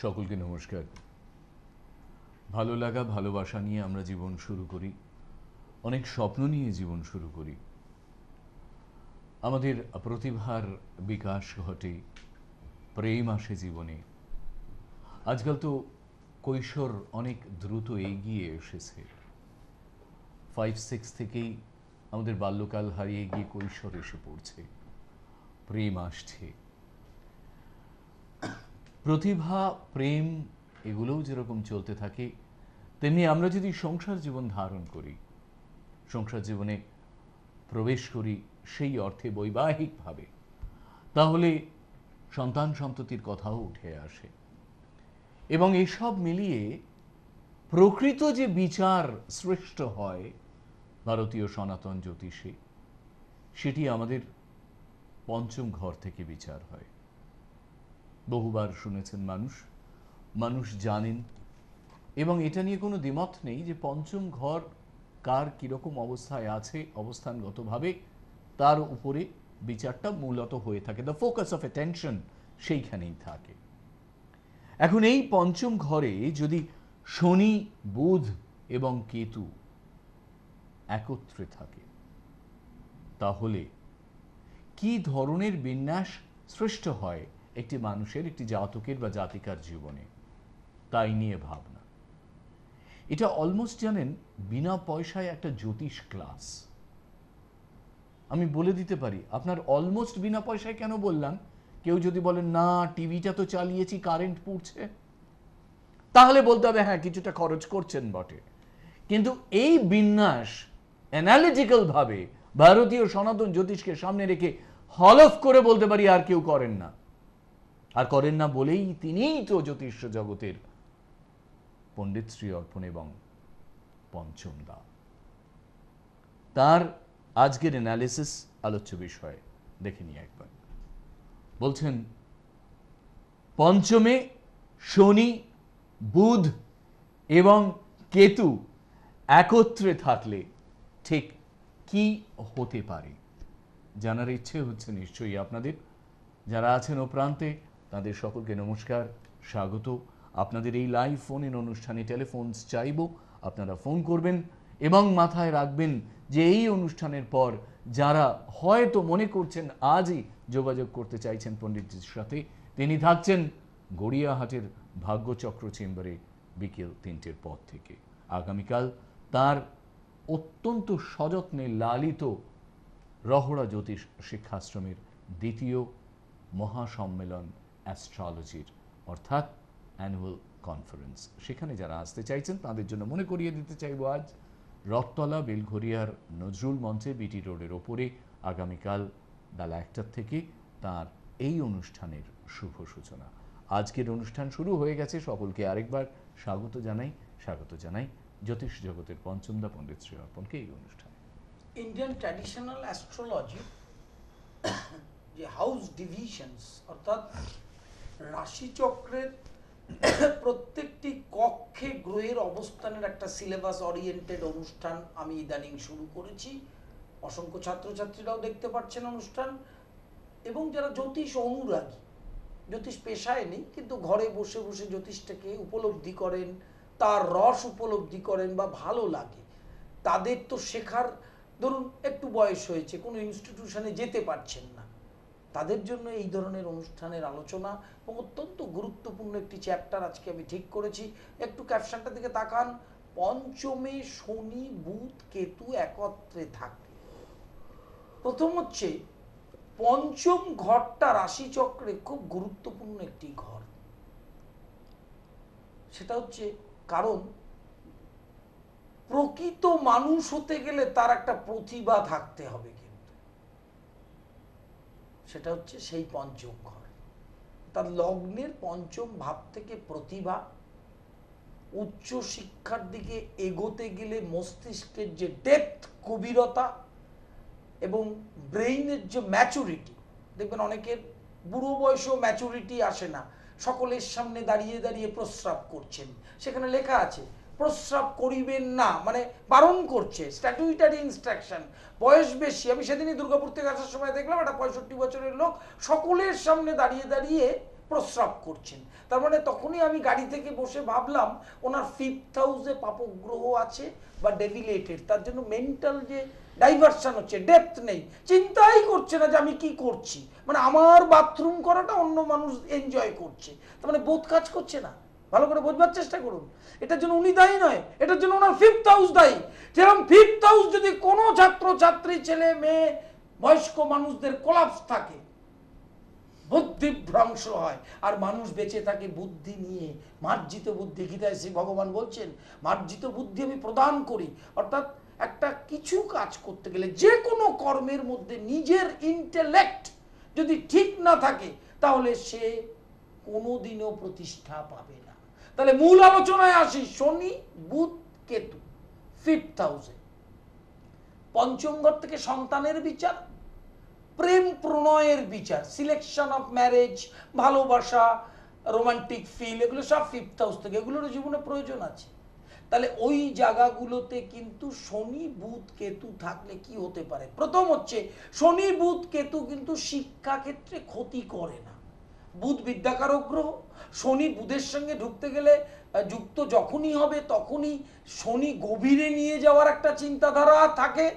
সকলকে নমস্কার। ভালো লাগা ভালোবাসা নিয়ে আমরা জীবন শুরু করি, অনেক স্বপ্ন নিয়ে জীবন শুরু করি। আমাদের প্রতিভার বিকাশ ঘটে, প্রেম আসে জীবনে। আজকাল তো কৈশোর অনেক দ্রুত এগিয়ে এসেছে। 5-6 থেকেই আমাদের বাল্যকাল হারিয়ে গিয়ে কৈশোর এসে পড়ছে, প্রেম আসছে। প্রতিভা, প্রেম এগুলোও যেরকম চলতে থাকে, তেমনি আমরা যদি সংসার জীবন ধারণ করি, সংসার জীবনে প্রবেশ করি সেই অর্থে বৈবাহিকভাবে, তাহলে সন্তান সন্ততির কথাও উঠে আসে। এবং এসব মিলিয়ে প্রকৃত যে বিচার সৃষ্ট হয় ভারতীয় সনাতন জ্যোতিষে, সেটি আমাদের পঞ্চম ঘর থেকে বিচার হয়। বহুবার শুনেছেন মানুষ জানেন, এবং এটা নিয়ে কোনো দ্বিমত নেই যে পঞ্চম ঘর কার কীরকম অবস্থায় আছে অবস্থানগতভাবে, তার উপরে বিচারটা মূলত হয়ে থাকে। দ্য ফোকাস অফ অ্যাটেনশন সেইখানেই থাকে। এখন এই পঞ্চম ঘরে যদি শনি, বুধ এবং কেতু একত্রে থাকে, তাহলে কি ধরনের বিন্যাস সৃষ্ট হয় একটি মানুষের, একটি জাতকের বা জাতিকার জীবনে, তাই নিয়ে ভাবনা। এটা অলমোস্ট জানেন বিনা পয়সায় একটা জ্যোতিষ ক্লাস। আমি বলে দিতে পারি, আপনার অলমোস্ট বিনা পয়সায় কেন বললাম? কেউ যদি বলেন না টিভিটা তো চালিয়েছি, কারেন্ট পুড়ছে, তাহলে বলতে হবে হ্যাঁ কিছুটা খরচ করছেন বটে, কিন্তু এই বিন্যাস অ্যানালিটিক্যাল ভাবে ভারতীয় সনাতন জ্যোতিষকে সামনে রেখে হলফ করে বলতে পারি আর কেউ করেন না। আর করেন না বলেই তিনিই তো জ্যোতিষ জগতের পণ্ডিত শ্রী অর্পণ এবং পঞ্চম দা। তার আজকের অ্যানালিসিস আলোচ্য বিষয় দেখে নিয়ে একবার। বলছেন পঞ্চমে শনি, বুধ এবং কেতু একত্রে থাকলে ঠিক কি হতে পারে জানার ইচ্ছে হচ্ছে নিশ্চয়ই আপনাদের। যারা আছেন ও প্রান্তে তাদের সকলকে নমস্কার, স্বাগত। আপনাদের এই লাইভ ফোন ইন অনুষ্ঠানে টেলিফোনস চাইব, আপনারা ফোন করবেন এবং মাথায় রাখবেন যে এই অনুষ্ঠানের পর যারা হয়তো মনে করছেন আজই যোগাযোগ করতে চাইছেন পণ্ডিতজির সাথে, তিনি থাকছেন গড়িয়াহাটের ভাগ্যচক্র চেম্বারে বিকেল 3টের পর থেকে। আগামীকাল তার অত্যন্ত সযত্নে লালিত রহড়া জ্যোতিষ শিক্ষাশ্রমের দ্বিতীয় মহাসম্মেলন অ্যাস্ট্রোলজির, অর্থাৎ অ্যানুয়াল কনফারেন্স। সেখানে যারা আসতে চাইছেন তাদের জন্য মনে করিয়ে দিতে চাইব, আজ রথতলা বেলঘরিয়ার নজরুল মঞ্চে বিটি রোডের ওপরে আগামীকাল বেলা 1টা থেকে তার এই অনুষ্ঠানের শুভ সূচনা। আজকের অনুষ্ঠান শুরু হয়ে গেছে। সকলকে আরেকবার স্বাগত জানাই জ্যোতিষ জগতের পঞ্চমদা পণ্ডিত শ্রী অর্পণকে এই অনুষ্ঠানে। ইন্ডিয়ান ট্র্যাডিশনাল অ্যাস্ট্রোলজি যে হাউস ডিভিশনস অর্থাৎ রাশিচক্রের প্রত্যেকটি কক্ষে গ্রহের অবস্থানের একটা সিলেবাস ওরিয়েন্টেড অনুষ্ঠান আমি ইদানিং শুরু করেছি। অসংখ্য ছাত্রছাত্রীরাও দেখতে পাচ্ছেন অনুষ্ঠান, এবং যারা জ্যোতিষ অনুরাগী, জ্যোতিষ পেশায় নেই কিন্তু ঘরে বসে বসে জ্যোতিষটাকে উপলব্ধি করেন, তার রস উপলব্ধি করেন বা ভালো লাগে, তাদের তো শেখার, ধরুন একটু বয়স হয়েছে, কোনো ইনস্টিটিউশনে যেতে পারছেন না, তাদের জন্য এই ধরনের অনুষ্ঠানের আলোচনা এবং অত্যন্ত গুরুত্বপূর্ণ একটি চ্যাপ্টার আজকে আমি ঠিক করেছি। একটু ক্যাপশনটা দিকে তাকান। পঞ্চমে শনি, বুধ, কেতু একত্রে থাকে। প্রথম হচ্ছে পঞ্চম ঘরটা রাশিচক্রে খুব গুরুত্বপূর্ণ একটি ঘর। সেটা হচ্ছে কারণ প্রকৃত মানুষ হতে গেলে তার একটা প্রতিভা থাকতে হবে, কিন্তু সেটা হচ্ছে সেই পঞ্চম ঘর। তার লগ্নের পঞ্চম ভাব থেকে প্রতিভা, উচ্চ শিক্ষার দিকে এগোতে গেলে মস্তিষ্কের যে ডেপথ, গভীরতা এবং ব্রেইনের যে ম্যাচুরিটি, দেখবেন অনেকের বুড়ো বয়সেও ম্যাচুরিটি আসে না, সকলের সামনে দাঁড়িয়ে দাঁড়িয়ে প্রস্রাব করছেন, সেখানে লেখা আছে প্রস্রাব করিবেন না, মানে বারণ করছে, স্ট্যাটিউটারি ইনস্ট্রাকশন। বয়স বেশি, আমি সেদিনই দুর্গাপুর থেকে আসার সময় দেখলাম একটা 65 বছরের লোক সকলের সামনে দাঁড়িয়ে দাঁড়িয়ে প্রস্রাব করছেন। তার মানে তখনই আমি গাড়ি থেকে বসে ভাবলাম ওনার 5th হাউসে পাপগ্রহ আছে বা ডেভিলেটেড, তার জন্য মেন্টাল যে ডাইভারশন হচ্ছে, ডেপথ নেই, চিন্তাই করছে না যে আমি কি করছি, মানে আমার বাথরুম করাটা অন্য মানুষ এনজয় করছে, তার মানে বোধ কাজ করছে না। ভালো করে বোঝবার চেষ্টা করুন, এটার জন্য উনি দায়ী নয়, এটার জন্য ওনার 5th হাউস দায়ী। যেরকম 5th হাউস যদি কোনো ছাত্র ছাত্রী, ছেলে মেয়ে, বয়স্ক মানুষদের কোলাপস থাকে, বুদ্ধিভ্রংশ হয়, আর মানুষ বেঁচে থাকে বুদ্ধি নিয়ে, মার্জিত বুদ্ধি। গীতায় শ্রী ভগবান বলছেন মার্জিত বুদ্ধি আমি প্রদান করি, অর্থাৎ একটা কিছু কাজ করতে গেলে, যে কোনো কর্মের মধ্যে নিজের ইন্টেলেক্ট যদি ঠিক না থাকে তাহলে সে কোনোদিনও প্রতিষ্ঠা পাবে না। তাহলে মূল আলোচনায় আসি। শনি, বুধ, কেতু 5th হাউসে, পঞ্চম ঘর থেকে সন্তানের বিচার, প্রেম প্রণয়ের বিচার, সিলেকশন অফ ম্যারেজ, ভালোবাসা, রোমান্টিক ফিল, এগুলো সব 5th হাউস থেকে, এগুলোর জীবনে প্রয়োজন আছে। তাহলে ওই জায়গাগুলোতে কিন্তু শনি, বুধ, কেতু থাকলে কি হতে পারে? প্রথম হচ্ছে শনি, বুধ, কেতু কিন্তু শিক্ষা ক্ষেত্রে ক্ষতি করে না। বুধ বিদ্যাকারক গ্রহ, শনি বুধের সঙ্গে ঢুকতে গেলে যুক্ত যখনই হবে তখনই শনি গভীরে নিয়ে যাওয়ার একটা চিন্তাধারা থাকে,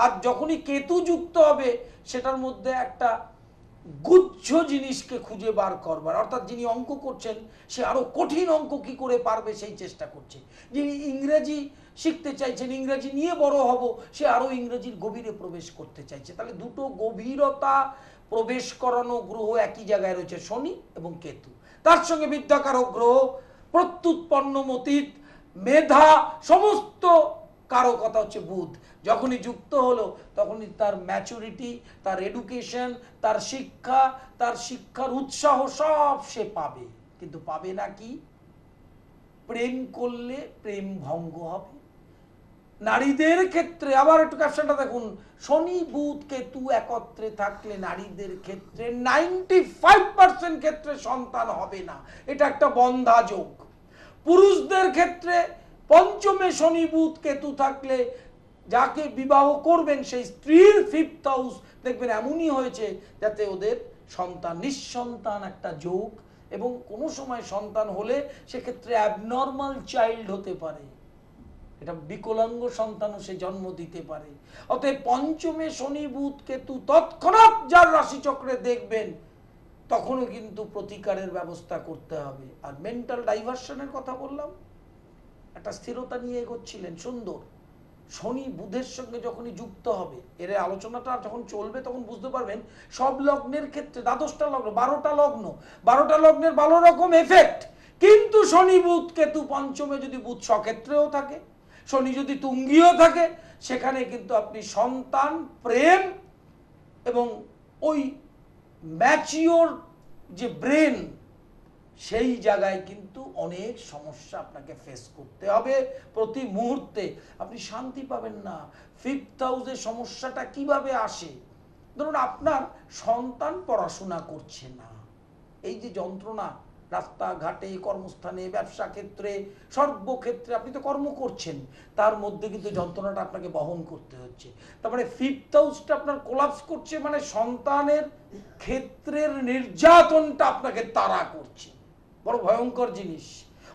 আর যখনই কেতু যুক্ত হবে সেটার মধ্যে একটা গুচ্ছ জিনিসকে খুঁজে বার করবার, অর্থাৎ যিনি অঙ্ক করছেন সে আরো কঠিন অঙ্ক কি করে পারবে সেই চেষ্টা করছে, যিনি ইংরেজি শিখতে চাইছেন, ইংরেজি নিয়ে বড় হব, সে আরো ইংরেজির গভীরে প্রবেশ করতে চাইছে। তাহলে দুটো গভীরতা প্রবেশ করানো গ্রহ একই জায়গায় রয়েছে, শনি এবং কেতু। তার সঙ্গে বিদ্যাকারক গ্রহ, প্রত্যুৎপন্ন মতীত, মেধা, সমস্ত কারকতা হচ্ছে বুধ। যখনই যুক্ত হলো তখনই তার ম্যাচুরিটি, তার এডুকেশন, তার শিক্ষা, তার শিক্ষার উৎসাহ সব সে পাবে। কিন্তু পাবে না কি? প্রেম করলে প্রেম ভঙ্গ হবে। নারীদের ক্ষেত্রে আবার একটু ক্যাপশনটা দেখুন, শনি, বুধ, কেতু একত্রে থাকলে নারীদের ক্ষেত্রে 95% ক্ষেত্রে সন্তান হবে না, এটা একটা বন্ধা যোগ। পুরুষদের ক্ষেত্রে পঞ্চমে শনি, বুধ, কেতু থাকলে যাকে বিবাহ করবেন সেই স্ত্রীর 5th হাউস দেখবেন এমনই হয়েছে যাতে ওদের সন্তান, নিঃসন্তান একটা যোগ, এবং কোনো সময় সন্তান হলে সেক্ষেত্রে অ্যাবনর্মাল চাইল্ড হতে পারে, এটা বিকলাঙ্গ সন্তানও সে জন্ম দিতে পারে। অতএব পঞ্চমে শনি, বুধ, কেতু তৎক্ষণাৎ যার রাশিচক্রে দেখবেন তখনও কিন্তু প্রতিকারের ব্যবস্থা করতে হবে। আর মেন্টাল ডাইভারশনের কথা বললাম, একটা স্থিরতা নিয়ে এগোচ্ছিলেন, সুন্দর। শনি বুধের সঙ্গে যখনই যুক্ত হবে, এর আলোচনাটা যখন চলবে তখন বুঝতে পারবেন সব লগ্নের ক্ষেত্রে, 12টা লগ্ন, 12টা লগ্ন, 12টা লগ্নের 12 রকম এফেক্ট। কিন্তু শনি, বুধ, কেতু পঞ্চমে যদি বুধ স্বক্ষেত্রেও থাকে, শনি যদি তুঙ্গিও থাকে, সেখানে কিন্তু আপনি সন্তান, প্রেম এবং ওই ম্যাচিওর যে ব্রেন, সেই জায়গায় কিন্তু অনেক সমস্যা আপনাকে ফেস করতে হবে। প্রতি মুহূর্তে আপনি শান্তি পাবেন না। 5th হাউসে সমস্যাটা কিভাবে আসে? ধরুন আপনার সন্তান পড়াশোনা করছে না, এই যে যন্ত্রণা, রাস্তাঘাটে, কর্মস্থানে, ব্যবসা ক্ষেত্রে, সর্বক্ষেত্রে আপনি তো কর্ম করছেন, তার মধ্যে কিন্তু যন্ত্রণাটা আপনাকে বহন করতে হচ্ছে। তার মানে 5th হাউসটা আপনার কোলাপস করছে, মানে সন্তানের ক্ষেত্রের নির্যাতনটা আপনাকে তাড়া করছে, বড় ভয়ঙ্কর জিনিস।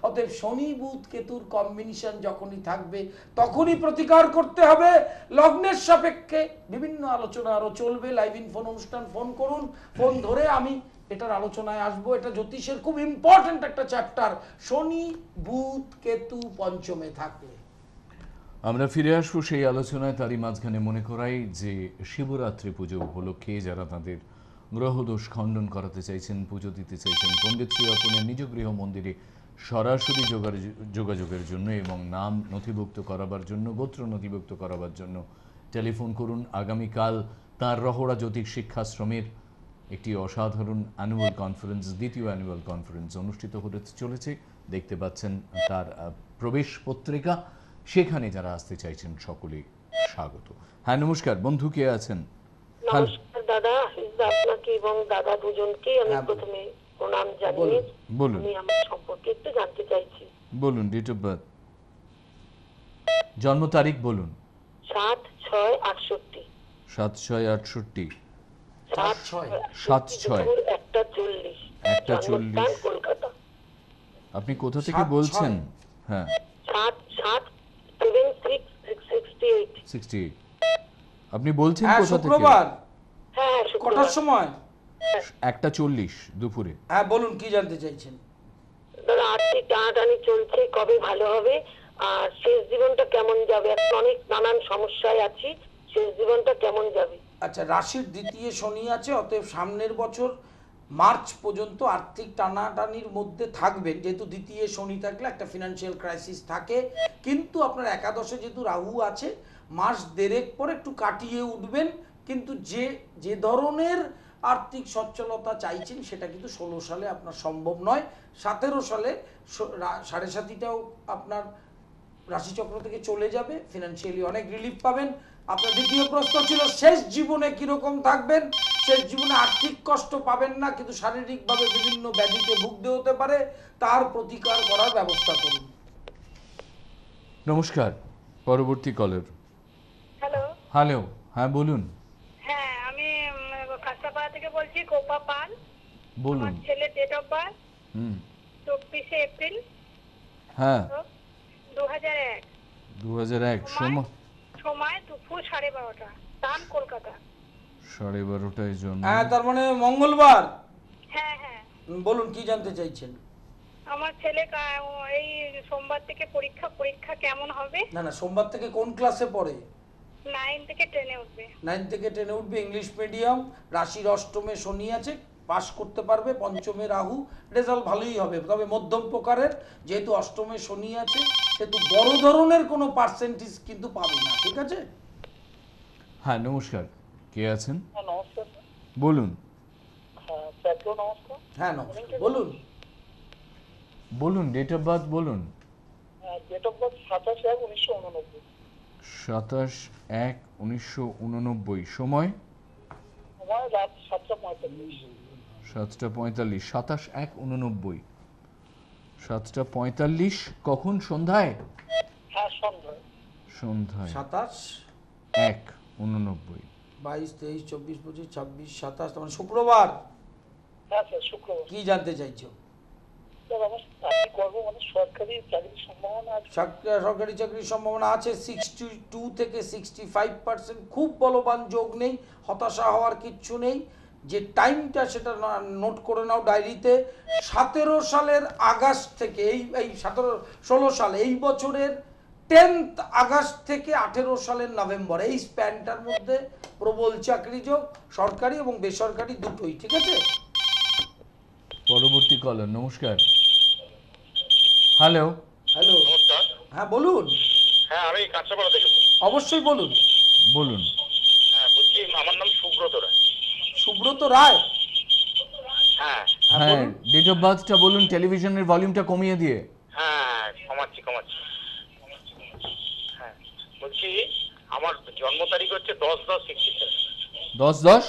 অতএব শনি, বুধ, কেতুর কম্বিনেশন যখনই থাকবে তখনই প্রতিকার করতে হবে। লগ্নের সাপেক্ষে বিভিন্ন আলোচনা আরো চলবে, লাইভ ইন ফোন অনুষ্ঠান, ফোন করুন, ফোন ধরে আমি এটার আলোচনায় আসবো। এটা জ্যোতিষের খুব ইম্পর্টেন্ট একটা চ্যাপ্টার, শনি, বুধ, কেতু পঞ্চমে থাকলে। আমরা ফিরে আসবো সেই আলোচনায়। তারই মাঝখানে মনে করাই যে শিবরাত্রি পুজো উপলক্ষে যারা তাদের গ্রহদোষ খণ্ডন করাতে চাইছেন, পুজো দিতে চাইছেন, পণ্ডিত শ্রী অর্পণের নিজ গৃহ মন্দিরে সরাসরি যোগাযোগের জন্য এবং নাম নথিভুক্ত করাবার জন্য, গোত্র নথিভুক্ত করাবার জন্য টেলিফোন করুন। আগামীকাল তার রহড়া জ্যোতিষ শিক্ষাশ্রমের একটি অসাধারণ অ্যানুয়াল কনফারেন্স, দ্বিতীয় অ্যানুয়াল কনফারেন্স অনুষ্ঠিত হতে চলেছে। দেখতে পাচ্ছেন তার প্রবেশ পত্রিকা, সেখানে যারা আসতে চাইছেন সকলে স্বাগত। হ্যাঁ নমস্কার, বন্ধু কে আছেন? নমস্কার দাদা, আপনাকে এবং দাদা দুজনকে আমি প্রথমে প্রণাম জানিয়ে বলুন, আমি আমার সম্পর্কে একটু জানতে চাইছি। বলুন, ডেট অফ বার্থ, জন্ম তারিখ বলুন। 7/6/68। 7/6/68। 7/6 7/6 1:40। একটা জন্মস্থান 40। কলকাতা। আপনি কোথা থেকে 7-6 বলছেন? হ্যাঁ, 7/7/76/68। 68। আপনি বলছেন হ্যাঁ কোথা থেকে? শুক্রবার হ্যাঁ, কটার শুক্রবার। সময়? 1:40 দুপুরে। হ্যাঁ বলুন কি জানতে চাইছেন? দাদা আর্থিক টানাটানি চলছে, কবে ভালো হবে? আর শেষ জীবনটা কেমন যাবে? এখন অনেক নানান সমস্যায় আছি, শেষ জীবনটা কেমন যাবে? আচ্ছা, রাশির দ্বিতীয় শনি আছে, অতএব সামনের বছর মার্চ পর্যন্ত আর্থিক টানাটানির মধ্যে থাকবেন। যেহেতু দ্বিতীয় শনি থাকলে একটা ফিনান্সিয়াল ক্রাইসিস থাকে, কিন্তু আপনার একাদশে যেহেতু রাহু আছে, মাস দেড়েক পরে একটু কাটিয়ে উঠবেন। কিন্তু যে ধরনের আর্থিক সচ্ছলতা চাইছেন সেটা কিন্তু 16 সালে আপনার সম্ভব নয়। 17 সালে সাড়ে সাতিটাও আপনার রাশিচক্র থেকে চলে যাবে, ফিনান্সিয়ালি অনেক রিলিফ পাবেন। আপনার দ্বিতীয় প্রশ্ন ছিল শেষ জীবনে কিরকম থাকবেন। শেষ জীবনে আর্থিক কষ্ট পাবেন না, কিন্তু শারীরিকভাবে বিভিন্ন ব্যাধিতে ভুগতে হতে পারে, তার প্রতিকার করার ব্যবস্থা করুন। নমস্কার, পরবর্তী কলার। হ্যালো। হ্যালো, হ্যাঁ বলুন। হ্যাঁ, আমি কাঁচরাপাড়া থেকে বলছি, কোপা পাল। বলুন। আমার ছেলে ডেট অফ বার্থ হুম। 24শে এপ্রিল হ্যাঁ, 2001। 2001। সময় দুপুর 12:30, স্থান কলকাতা। 12:30টায় জন্ম। হ্যাঁ, তার মানে মঙ্গলবার। হ্যাঁ হ্যাঁ, বলুন কি জানতে চাইছেন? আমার ছেলে এই সোমবার থেকে পরীক্ষা কেমন হবে? না, সোমবার থেকে কোন ক্লাসে পড়ে? 9 থেকে 10-এ উঠবে। 9 থেকে 10-এ উঠবে, ইংলিশ মিডিয়াম। রাশির অষ্টমে শনি আছে, পাস করতে পারবে। পঞ্চমে রাহু, রেজাল্ট ভালোই হবে, তবে মধ্যম প্রকারের। যেহেতু অষ্টমে শনি আছে সেহেতু বড় ধরনের কোনো পার্সেন্টেজ কিন্তু পাবে না, ঠিক আছে? হ্যাঁ, নমস্কার, কে আছেন? নমস্কার। বলুন। হ্যাঁ স্যার, নমস্কার। হ্যাঁ নমস্কার, বলুন। বলুন, ডেট অফ বার্থ বলুন। Date of birth 27/1/1989। 27/1/1989। সময়? সময় রাত 7:45। 7:45। 27/1/89। 7:45 কখন? সন্ধ্যায়? হ্যাঁ, সন্ধ্যায়। সন্ধ্যায় 27, 1:89। 22, 23, 24, 25, 26, 27, মানে শুক্রবার। হ্যাঁ স্যার, শুক্রবার। কি জানতে চাইছো? স্যার আমার চাকরি করবো, মানে সরকারি চাকরির সম্ভাবনা আছে? সরকারি চাকরির সম্ভাবনা আছে 62 থেকে 65%। খুব বলবান যোগ নেই, হতাশা হওয়ার কিচ্ছু নেই। যে টাইমটা সেটা নোট করে নাও ডায়েরিতে। 17 সালের আগস্ট থেকে এই 16 সাল, এই বছরের 10th আগস্ট থেকে 18 সালের নভেম্বর, এই স্প্যানটার মধ্যে প্রবল চাকরি যোগ, সরকারি এবং বেসরকারি দুটোই, ঠিক আছে? পরবর্তী কলার। নমস্কার। হ্যালো। হ্যালো, নমস্কার। হ্যাঁ বলুন। হ্যাঁ, আমি কাঁচরাপাড়া থেকে বলছি। অবশ্যই বলুন। বলুন। হ্যাঁ, বলছি আমার নাম সুব্রত রায়। সুব্রত রায়। হ্যাঁ হ্যাঁ হ্যাঁ, বলুন। ডেট অফ বার্থটা বলুন, টেলিভিশনের ভলিউমটা কমিয়ে দিয়ে। হ্যাঁ, কমাচ্ছি। হ্যাঁ, বলছি আমার জন্ম তারিখ হচ্ছে 10/10/67। 10/10?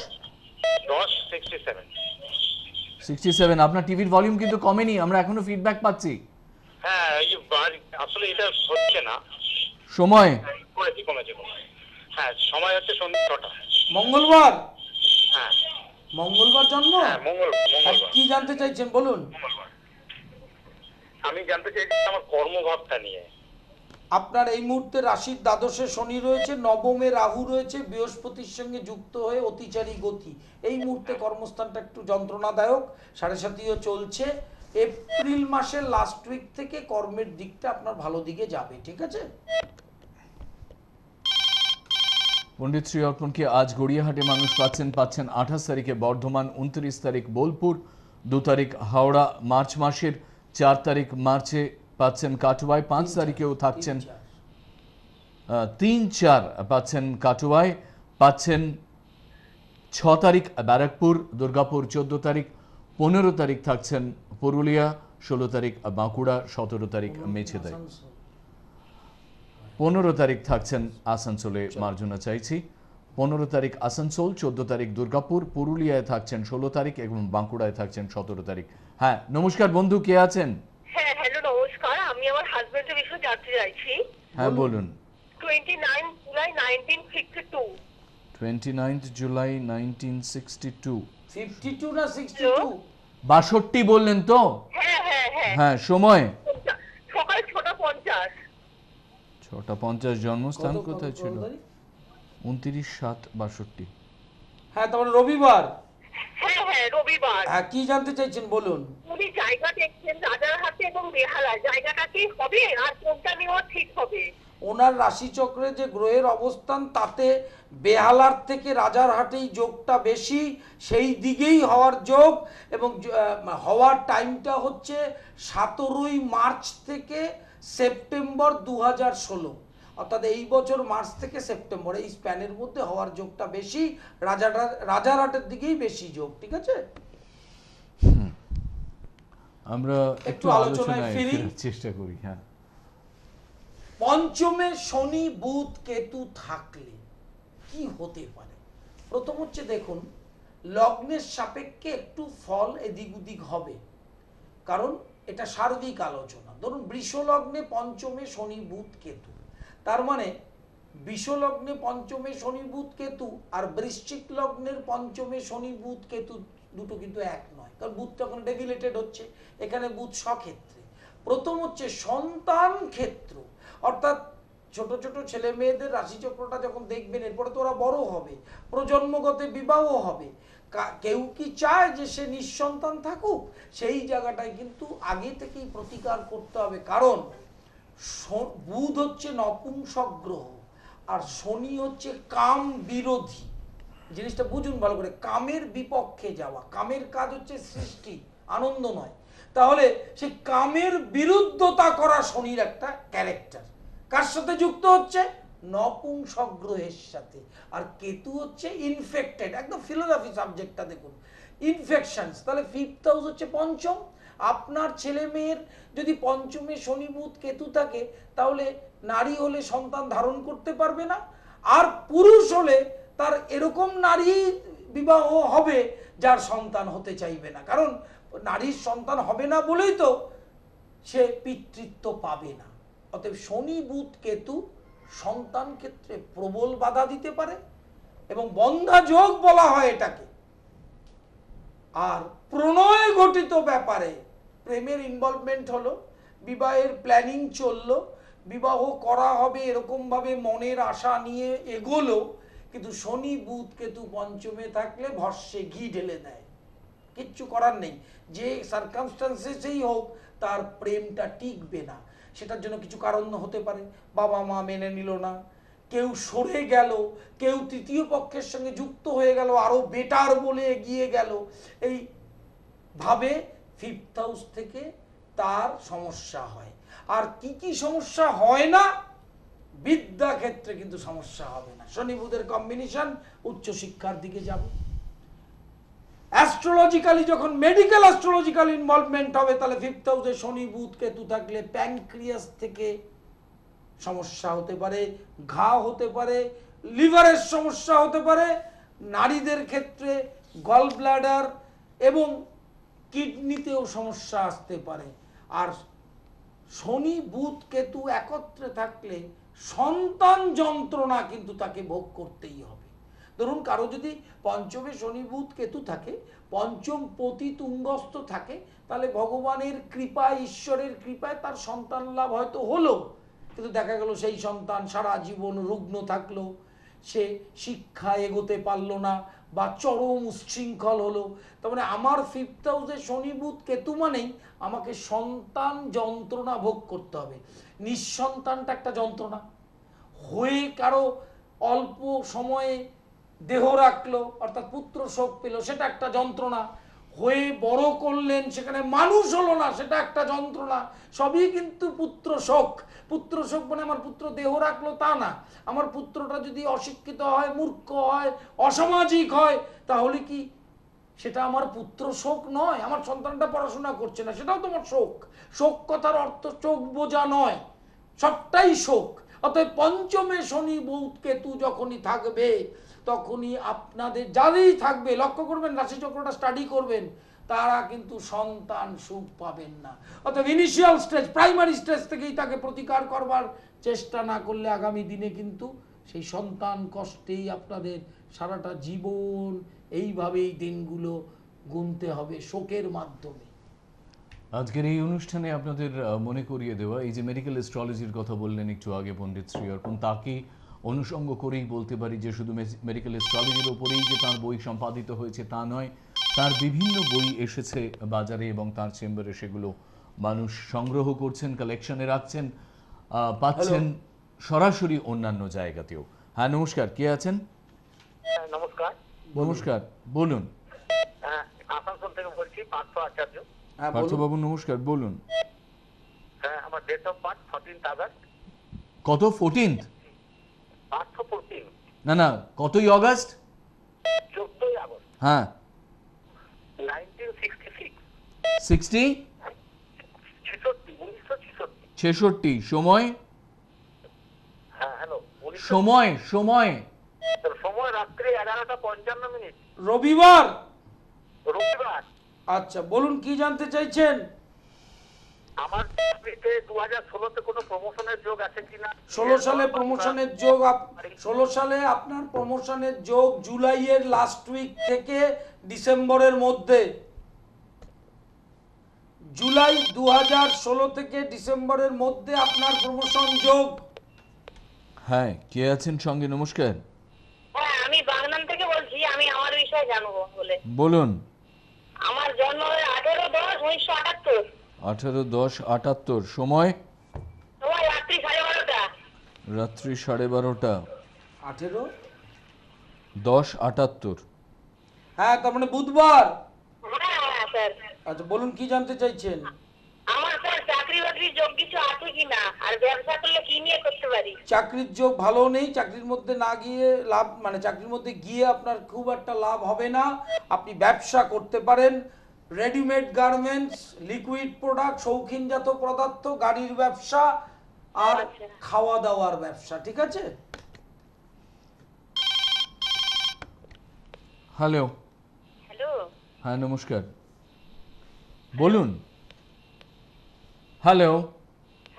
10/67। 67। আপনার টিভির ভলিউম কিন্তু কমেনি, আমরা এখনো ফিডব্যাক পাচ্ছি। হ্যাঁ, আসলে এটা হচ্ছে না। সময়? কমেছে। হ্যাঁ, সময় হচ্ছে সন্ধ্যা 6টা। মঙ্গলবার। হ্যাঁ মঙ্গলবার জন্ম। হ্যাঁ, মঙ্গলবার। কি জানতে চাইছেন বলুন। আমি জানতে চাইছি আমার কর্মভাবটা নিয়ে। আপনার এই মুহূর্তে রাশির দ্বাদশে শনি রয়েছে, নবমে রাহু রয়েছে, বৃহস্পতির সঙ্গে যুক্ত হয়ে অতিচারী গতি। এই মুহূর্তে কর্মস্থানটা একটু যন্ত্রণাদায়ক, 7.5ও চলছে। এপ্রিল মাসের লাস্ট উইক থেকে কর্মের দিকটা আপনার ভালো দিকে যাবে, ঠিক আছে? পণ্ডিত শ্রী অর্পণকে আজ গড়িয়াহাটে মানুষ পাচ্ছেন 28 তারিখে বর্ধমান, 29 তারিখ বোলপুর, 2 তারিখ হাওড়া, মার্চ মাসের 4 তারিখ মার্চে পাচ্ছেন কাটুয়ায়, 5 তারিখেও থাকছেন 3-4 পাচ্ছেন কাটুয়ায়, পাচ্ছেন 6 তারিখ ব্যারাকপুর, দুর্গাপুর 14 তারিখ, 15 তারিখ থাকছেন পুরুলিয়া, 16 তারিখ বাঁকুড়া, 17 তারিখ মেছেদাই, 15 তারিখ থাকছেন আসানসোলে। মার্জনা চাইছি। 15 তারিখ আসানসোল, 14 তারিখ দুর্গাপুর, পুরুলিয়ায় থাকছেন 16 তারিখ এবং বাঁকুড়ায় থাকছেন 17 তারিখ। হ্যাঁ, নমস্কার বন্ধু, কে আছেন? হ্যাঁ হ্যালো, নমস্কার। আমি আমার হাজবেন্ডের বিষয়ে জানতে চাইছি। হ্যাঁ বলুন। 29 জুলাই 1962। 29 জুলাই 1962। 52 না 62? 62 বললেন তো? হ্যাঁ হ্যাঁ হ্যাঁ, হ্যাঁ, সময় সকাল 6:50। 6:50। জন্মস্থান কত কোথায় ছিল? তারিখ? 29/7/62। হ্যাঁ, তারপরে রবিবার। হ্যাঁ হ্যাঁ, রবিবার। হ্যাঁ, কি জানতে চাইছেন বলুন। উনি জায়গা দেখছেন রাজারহাটে এবং বেহালায়, জায়গাটা কি হবে আর কোনটা নেওয়া ঠিক হবে? ওনার রাশিচক্রে যে গ্রহের অবস্থান তাতে বেহালার থেকে রাজারহাটেই যোগটা বেশি, সেই দিকেই হওয়ার যোগ। এবং হওয়ার টাইমটা হচ্ছে 17ই মার্চ থেকে সেপ্টেম্বর 2016, অর্থাৎ এই বছর মার্চ থেকে সেপ্টেম্বর, এই স্প্যানের মধ্যে হওয়ার যোগটা বেশি। রাজারহাটের দিকেই বেশি যোগ। ঠিক আছে, আমরা একটু একটু আলোচনায় আলোচনায় ফিরি। ফেরার চেষ্টা করি। হ্যাঁ, পঞ্চমে শনি বুধ কেতু থাকলে কি হতে পারে? প্রথম হচ্ছে দেখুন, লগ্নের সাপেক্ষে একটু ফল এদিক ওদিক হবে, কারণ এটা সার্বিক আলোচনা। ধরুন বৃষ লগ্নে পঞ্চমে শনি বুধ কেতু, তার মানে বৃষ লগ্নে পঞ্চমে শনি বুধ কেতু আর বৃশ্চিক লগ্নের পঞ্চমে শনি বুধ কেতু দুটো কিন্তু এক নয়, কারণ বুধ তখন ডেভিলেটেড হচ্ছে, এখানে বুধ স্বক্ষেত্রে। প্রথম হচ্ছে সন্তান ক্ষেত্র, অর্থাৎ ছোট ছোট ছেলে মেয়েদের রাশিচক্রটা যখন দেখবেন, এরপরে তো ওরা বড় হবে, প্রজন্মগত বিবাহ হবে। কেউ কি চায় যে সে নিঃসন্তান থাকুক? সেই জায়গাটায় কিন্তু আগে থেকেই প্রতিকার করতে হবে, কারণ বুধ হচ্ছে নপুংসক গ্রহ আর শনি হচ্ছে কাম বিরোধী। জিনিসটা বুঝুন ভালো করে, কামের বিপক্ষে যাওয়া। কামের কাজ হচ্ছে সৃষ্টি, আনন্দ নয়। তাহলে সেই কামের বিরুদ্ধতা করা শনির একটা ক্যারেক্টার কার সাথে যুক্ত হচ্ছে? নপুংসক গ্রহের সাথে। আর কেতু হচ্ছে ইনফেক্টেড, একদম ফিলোসফি সাবজেক্টটা দেখুন, ইনফেকশনস। তাহলে 5th হাউস হচ্ছে পঞ্চম। আপনার ছেলে মেয়ের যদি পঞ্চমে শনি বুধ কেতু থাকে, তাহলে নারী হলে সন্তান ধারণ করতে পারবে না, আর পুরুষ হলে তার এরকম নারী বিবাহ হবে যার সন্তান হতে চাইবে না, কারণ নারীর সন্তান হবে না বলেই তো সে পিতৃত্ব পাবে না। অতএব শনি বুধ কেতু সন্তান ক্ষেত্রে প্রবল বাধা দিতে পারে এবং বন্ধা যোগ বলা হয় এটাকে। আর প্রণয় ঘটিত ব্যাপারে প্রেমের ইনভলভমেন্ট হলো, বিবাহের প্ল্যানিং চললো, বিবাহ করা হবে এরকম ভাবে মনের আশা নিয়ে এগোলো, কিন্তু শনি বুধ কেতু পঞ্চমে থাকলে ভস্যে ঘি ঢেলে দেয়। কিচ্ছু করার নেই, যে সার্কামস্টান্সেসেই হোক তার প্রেমটা টিকবে না। সেটার জন্য কিছু কারণ হতে পারে, বাবা মা মেনে নিল না, কেউ সরে গেল, কেউ তৃতীয় পক্ষের সঙ্গে যুক্ত হয়ে গেল, আরো বেটার বলে এগিয়ে গেল, এই ভাবে 5th হাউস থেকে তার সমস্যা হয়। আর কি কি সমস্যা হয় না? বিদ্যা ক্ষেত্রে কিন্তু সমস্যা হবে না। শনি বুধের কম্বিনেশন, উচ্চশিক্ষার দিকে যাব। অ্যাস্ট্রোলজিক্যালি যখন মেডিকেল অ্যাস্ট্রোলজিক্যাল ইনভলভমেন্ট হবে, তাহলে 5th হাউসে শনি বুধ কেতু থাকলে প্যানক্রিয়াস থেকে সমস্যা হতে পারে, ঘা হতে পারে, লিভারের সমস্যা হতে পারে, নারীদের ক্ষেত্রে গল ব্লাডার এবং কিডনিতেও সমস্যা আসতে পারে। আর শনি বুধ কেতু একত্রে থাকলে সন্তান যন্ত্রণা কিন্তু তাকে ভোগ করতেই হবে। ধরুন কারো যদি পঞ্চমে শনি বুধ কেতু থাকে, পঞ্চম পতি তুঙ্গস্থ থাকে, তাহলে ভগবানের কৃপায়, ঈশ্বরের কৃপায় তার সন্তান লাভ হয়তো হলো, কিন্তু দেখা গেল সেই সন্তান সারা জীবন রুগ্ন থাকলো, সে শিক্ষা এগোতে পারলো না বা চরম উচ্ছৃঙ্খল হলো। তার মানে আমার 5th হাউসে শনি বুধ কেতু মানেই আমাকে সন্তান যন্ত্রণা ভোগ করতে হবে। নিঃসন্তানটা একটা যন্ত্রণা, হয়ে কারো অল্প সময়ে দেহ রাখলো অর্থাৎ পুত্র শোক পেল, সেটা একটা যন্ত্রণা, হয়ে বড় করলেন সেখানে মানুষ হলো না, সেটা একটা যন্ত্রণা। সবই কিন্তু পুত্র শোক। পুত্র শোক মানে আমার পুত্র দেহ রাখলো তা না, আমার পুত্রটা যদি অশিক্ষিত হয়, মূর্খ হয়, অসামাজিক হয়, তাহলে কি সেটা আমার পুত্র শোক নয়? আমার সন্তানটা পড়াশোনা করছে না, সেটাও তোমার শোক। শোক কথার অর্থ চোখ বোঝা নয়, সবটাই শোক। অতএব পঞ্চমে শনি বুধ কেতু যখনই থাকবে, তখনই আপনাদের যাদেরই থাকবে, লক্ষ্য করবেন রাশিচক্রটা স্টাডি করবেন, তারা কিন্তু সন্তান সুখ পাবেন না। অর্থাৎ ইনিশিয়াল স্টেজ, প্রাইমারি স্টেজ থেকেই তাকে প্রতিকার করবার চেষ্টা না করলে আগামী দিনে কিন্তু সেই সন্তান কষ্টেই আপনাদের সারাটা জীবন এইভাবেই দিনগুলো গুনতে হবে শোকের মাধ্যমে। আজকের এই অনুষ্ঠানে আপনাদের মনে করিয়ে দেওয়া, এই যে মেডিকেল অ্যাস্ট্রোলজির কথা বললেন একটু আগে পণ্ডিত শ্রী অর্পণ, তাকে অনুষঙ্গ করেই বলতে পারি যে শুধু মেডিকেল অ্যাস্ট্রোলজির ওপরেই যে তার বই সম্পাদিত হয়েছে তা নয়, তার বিভিন্ন বই এসেছে বাজারে এবং তার চেম্বারে সেগুলো মানুষ সংগ্রহ করছেন, কালেকশনে রাখছেন, পাচ্ছেন সরাসরি অন্যান্য জায়গাতেও। হ্যাঁ নমস্কার, কে আছেন? নমস্কার। নমস্কার, বলুন। আসানসোল থেকে বলছি, পার্থ আচার্য। হ্যাঁ বলুন। পার্থবাবু নমস্কার, বলুন। হ্যাঁ, আমার ডেট অফ বার্থ 14 আগস্ট। কত? 14th? পার্থ 14। না না, কতই অগাস্ট? 14 আগস্ট হ্যাঁ 1966। 60? 1966। সময়? হ্যাঁ হ্যালো। সময় সময় সময় রাত্রি 11:55। রবিবার। রবিবার। আচ্ছা বলুন, কি জানতে চাইছেন? আমার চাকরিতে 2016-তে কোনো প্রমোশনের যোগ আছে কিনা? 16 সালে প্রমোশনের যোগ 16 সালে আপনার প্রমোশনের যোগ জুলাইয়ের লাস্ট উইক থেকে ডিসেম্বরের মধ্যে। জুলাই 2016 থেকে ডিসেম্বরের মধ্যে আপনার প্রমোশন যোগ। হ্যাঁ, কে আছেন সঙ্গে? নমস্কার, হ্যাঁ, আমি বাগনান থেকে বলছি। আমি আমার বিষয়ে জানবো বলে। বলুন। আমার জন্ম 18-10-1978। 18-10-78। সময়? সময় রাত্রি 12:30। রাত্রি 12:30। 18-10-78। 10-78। হ্যাঁ, তার মানে বুধবার। হ্যাঁ হ্যাঁ স্যার। আচ্ছা বলুন, কি জানতে চাইছেন? আমার স্যার চাকরি বাকরির যোগ কিছু আছে কিনা, আর ব্যবসা করলে কি নিয়ে করতে পারি? চাকরির যোগ ভালো নেই। চাকরির মধ্যে না গিয়ে লাভ, মানে চাকরির মধ্যে গিয়ে আপনার খুব একটা লাভ হবে না। আপনি ব্যবসা করতে পারেন, রেডিমেড গার্মেন্টস, লিকুইড প্রোডাক্ট, শৌখিনজাত পদার্থ, গাড়ির ব্যবসা আর আচ্ছা। খাওয়া দাওয়ার ব্যবসা। ঠিক আছে? হ্যালো। হ্যালো। হ্যাঁ নমস্কার, বলুন। হ্যালো।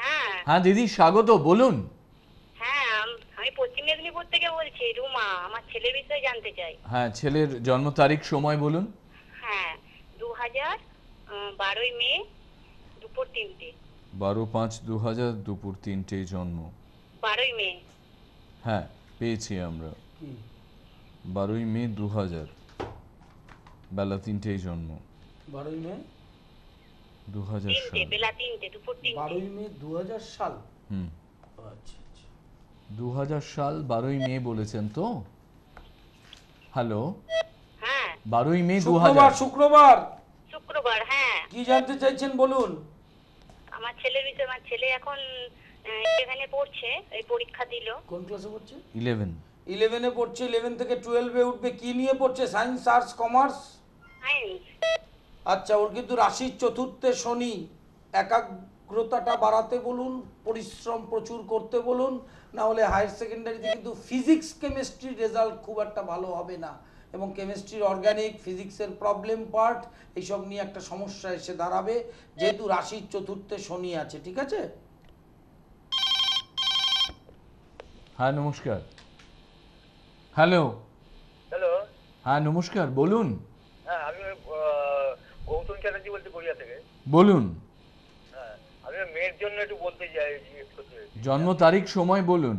হ্যাঁ হ্যাঁ দিদি, স্বাগত, বলুন। হ্যাঁ, আমি পশ্চিম মেদিনীপুর থেকে বলছি, রুমা। আমার ছেলের বিষয়ে জানতে চাই। হ্যাঁ, ছেলের জন্ম তারিখ সময় বলুন। হ্যাঁ, 2012 মে দুপুর 3টে। 12/5/2000 দুপুর 3টেয় জন্ম। 12 মে। হ্যাঁ পেয়েছি আমরা। কি 12 মে 2000 বেলা 3টেয় জন্ম। 12 মে 2000 3টে, সাল। বেলা 3টে, দুপুর 3টে। 12 মে 2000 সাল। হুম, আচ্ছা আচ্ছা। 2000 সাল 12 মে বলেছেন তো? হ্যালো। হ্যাঁ 12 মে শুক্রবার 2000। শুক্রবার। শুক্রবার। হ্যাঁ, কি জানতে চাইছেন বলুন? আমার ছেলের বিষয়ে। আমার ছেলে এখন এখানে পড়ছে, এই পরীক্ষা দিল। কোন ক্লাসে পড়ছে? 11। 11 এ পড়ছে। 11 থেকে 12 এ উঠবে। কি নিয়ে পড়ছে? Science, arts, commerce? সায়েন্স। আচ্ছা, ওর কিন্তু রাশির চতুর্থে শনি। একাগ্রতাটা বাড়াতে বলুন, পরিশ্রম প্রচুর করতে বলুন, না হলে হায়ার সেকেন্ডারিতে কিন্তু ফিজিক্স কেমিস্ট্রির রেজাল্ট খুব একটা ভালো হবে না, এবং কেমিস্ট্রির অর্গানিক, ফিজিক্সের প্রবলেম পার্ট, এইসব নিয়ে একটা সমস্যা এসে দাঁড়াবে, যেহেতু রাশির চতুর্থে শনি আছে। ঠিক আছে? হ্যাঁ নমস্কার। হ্যালো। হ্যালো। হ্যাঁ নমস্কার, বলুন। হ্যাঁ, আমি গৌতম চ্যাটার্জি বলছি, গড়িয়া থেকে। বলুন। হ্যাঁ, আমি মেয়ের জন্য একটু বলতে চাই। জন্ম তারিখ সময় বলুন।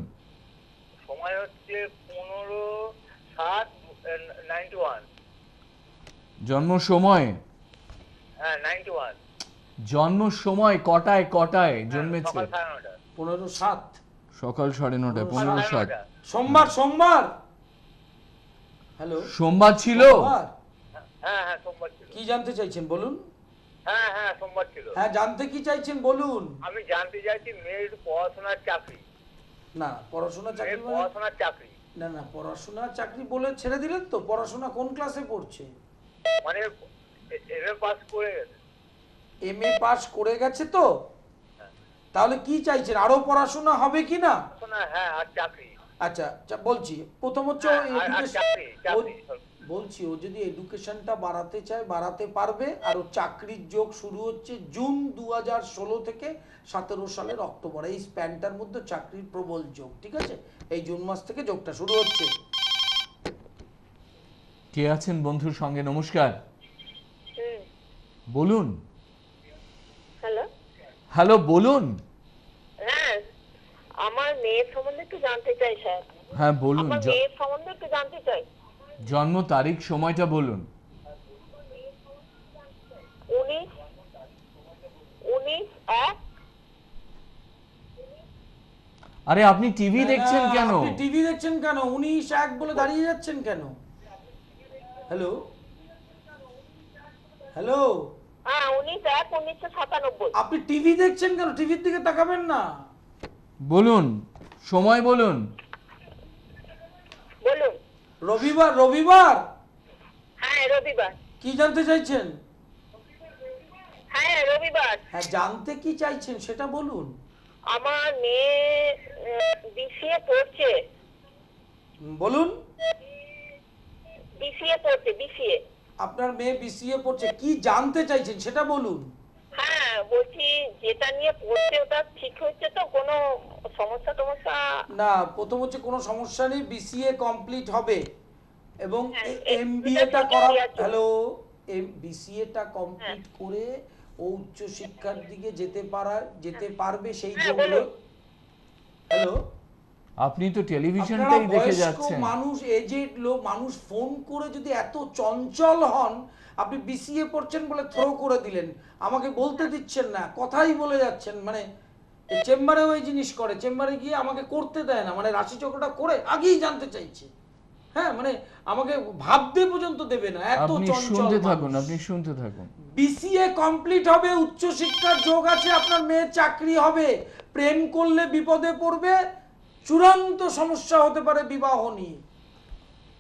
সময় হচ্ছে 15/7/91। জন্ম সময়? হ্যাঁ 91। জন্ম সময় কটায় কটায় জন্মেছে? সকাল 9:30। 15/7। সকাল 9:30। 15/7। সোমবার। সোমবার। হ্যালো, সোমবার ছিল? সোমবার। হ্যাঁ হ্যাঁ, সোমবার ছিল। কি জানতে চাইছেন বলুন? হ্যাঁ হ্যাঁ, সোমবার ছিল। হ্যাঁ, জানতে কি চাইছেন বলুন? আমি জানতে চাইছি মেয়ের পড়াশোনার চাকরি। না, পড়াশোনা চাকরি মেয়ের মানে? পড়াশোনার চাকরি না না, পড়াশোনা চাকরি বলে ছেড়ে দিলেন তো? পড়াশোনা কোন ক্লাসে পড়ছে? মানে এমএ পাস করে গেছে। এমএ পাস করে গেছে তো? তাহলে কি চাইছেন, আরো পড়াশোনা হবে কি না? পড়াশোনা, হ্যাঁ, আর চাকরি। আচ্ছা বলছি, প্রথম হচ্ছে হ্যাঁ, আর চাকরি, চাকরি। বলছি, ও যদি এডুকেশনটা বাড়াতে চায় বাড়াতে পারবে। আর ও চাকরির যোগ শুরু হচ্ছে জুন 2016 থেকে 17 সালের অক্টোবর, এই স্প্যানটার মধ্যে চাকরির প্রবল যোগ। ঠিক আছে? এই জুন মাস থেকে যোগটা শুরু হচ্ছে। কে আছেন বন্ধুর সঙ্গে? নমস্কার। বলুন। হ্যালো। হ্যালো, বলুন। হ্যাঁ, আমার মেয়ের সম্বন্ধে একটু জানতে চাই স্যার। হ্যাঁ বলুন, আমার মেয়ের সম্বন্ধে একটু জানতে চাই। জন্ম তারিখ সময়টা বলুন। 19/1। আরে আপনি টিভি দেখছেন কেন? আপনি টিভি দেখছেন কেন? 19/1 বলে দাঁড়িয়ে যাচ্ছেন কেন? হ্যালো হ্যালো, হ্যাঁ, 19/1/1997। আপনি টিভি দেখছেন কেন? টিভির দিকে তাকাবেন না। বলুন, সময় বলুন। বলুন। রবিবার, রবিবার। হ্যাঁ, রবিবার। কি জানতে চাইছেন? হ্যাঁ, রবিবার। হ্যাঁ, জানতে কি চাইছেন সেটা বলুন। আমার মেয়ে বিসিএ পড়ছে। বলুন। বিসিএ পড়ছে, বিসিএ। আপনার মেয়ে বিসিএ পড়ছে, কি জানতে চাইছেন সেটা বলুন। হ্যাঁ, বলছি যেটা নিয়ে পড়ছে ওটা ঠিক হচ্ছে তো? কোনো সমস্যা টমস্যা? না, প্রথম হচ্ছে কোনো সমস্যা নেই, বিসিএ কমপ্লিট হবে এবং হ্যাঁ, এমবিএটা এটা করা। ঠিক আছে। হ্যালো, বিসিএটা কমপ্লিট করে ও উচ্চ শিক্ষার দিকে যেতে পারবে সেই হ্যাঁ, যোগ্য। বলুন। হ্যালো, আপনি তো আপনারা টেলিভিশনটাই দেখে বয়স্ক যাচ্ছেন। মানুষ, এজেড লোক মানুষ ফোন করে যদি এত চঞ্চল হন, আপনি বিসিএ পড়ছেন বলে থ্রো করে দিলেন, আমাকে বলতে দিচ্ছেন না, কথাই বলে যাচ্ছেন। মানে চেম্বারে ওই জিনিস করে, চেম্বারে গিয়ে আমাকে করতে দেয় না, মানে রাশিচক্রটা করে আগেই জানতে চাইছে। হ্যাঁ, মানে আমাকে ভাবতে পর্যন্ত দেবে না, এত আপনি চঞ্চল শুনতে মানুষ। থাকুন, আপনি শুনতে থাকুন। বিসিএ কমপ্লিট হবে, উচ্চ শিক্ষার যোগ আছে, আপনার মেয়ের চাকরি হবে। প্রেম করলে বিপদে পড়বে, চূড়ান্ত সমস্যা হতে পারে বিবাহ নিয়ে।